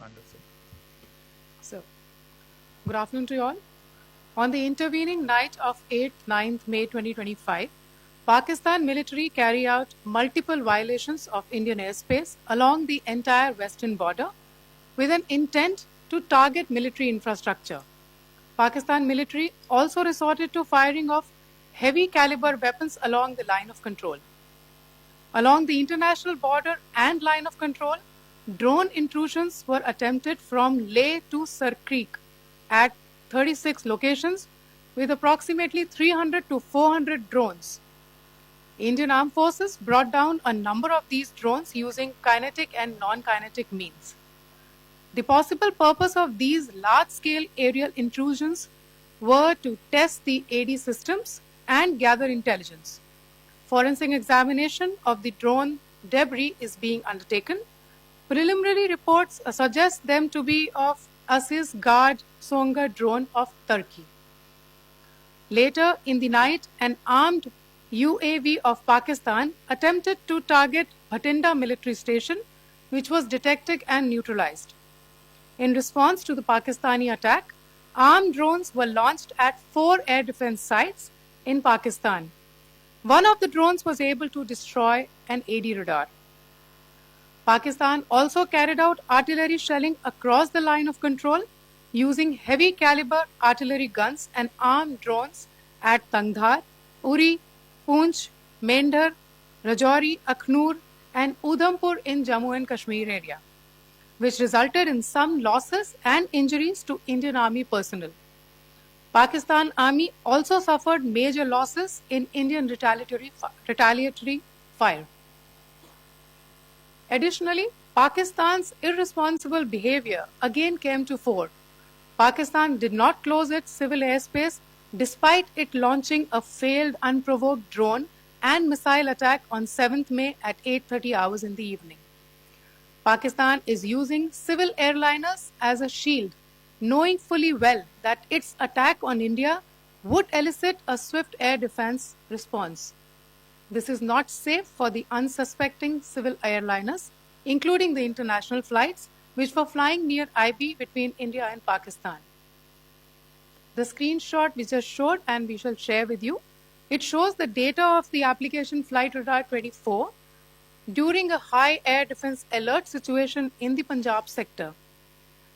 Understood. So, good afternoon to you all. On the intervening night of 8th 9th May 2025, Pakistan military carry out multiple violations of Indian airspace along the entire western border with an intent to target military infrastructure. Pakistan military also resorted to firing of heavy caliber weapons along the line of control. Along the international border and line of control, drone intrusions were attempted from Leh to Sir Creek at 36 locations with approximately 300 to 400 drones. Indian Armed Forces brought down a number of these drones using kinetic and non-kinetic means. The possible purpose of these large-scale aerial intrusions were to test the AD systems and gather intelligence. Forensic examination of the drone debris is being undertaken. Preliminary reports suggest them to be of Aziz Guard Songa drone of Turkey. Later in the night, an armed UAV of Pakistan attempted to target Bhatinda military station, which was detected and neutralized. In response to the Pakistani attack, armed drones were launched at 4 air defense sites in Pakistan. One of the drones was able to destroy an AD radar. Pakistan also carried out artillery shelling across the line of control using heavy caliber artillery guns and armed drones at Tangdhar, Uri, Poonch, Mendhar, Rajouri, Akhnur, and Udhampur in Jammu and Kashmir area, which resulted in some losses and injuries to Indian Army personnel. Pakistan Army also suffered major losses in Indian retaliatory fire. Additionally, Pakistan's irresponsible behavior again came to fore. Pakistan did not close its civil airspace despite it launching a failed unprovoked drone and missile attack on 7th May at 8:30 hours in the evening. Pakistan is using civil airliners as a shield, knowing fully well that its attack on India would elicit a swift air defense response. This is not safe for the unsuspecting civil airliners, including the international flights, which were flying near IB between India and Pakistan. The screenshot we just showed and we shall share with you, it shows the data of the application Flight Radar 24 during a high air defense alert situation in the Punjab sector.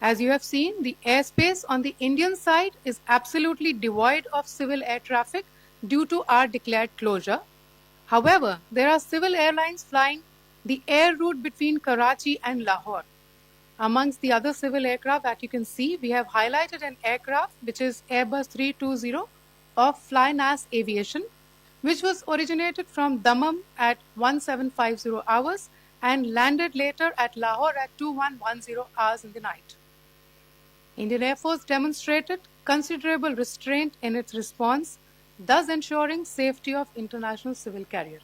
As you have seen, the airspace on the Indian side is absolutely devoid of civil air traffic due to our declared closure. However, there are civil airlines flying the air route between Karachi and Lahore. Amongst the other civil aircraft that you can see, we have highlighted an aircraft which is Airbus 320 of Flynas Aviation, which was originated from Dammam at 1750 hours and landed later at Lahore at 2110 hours in the night. Indian Air Force demonstrated considerable restraint in its response, thus ensuring safety of international civil carrier.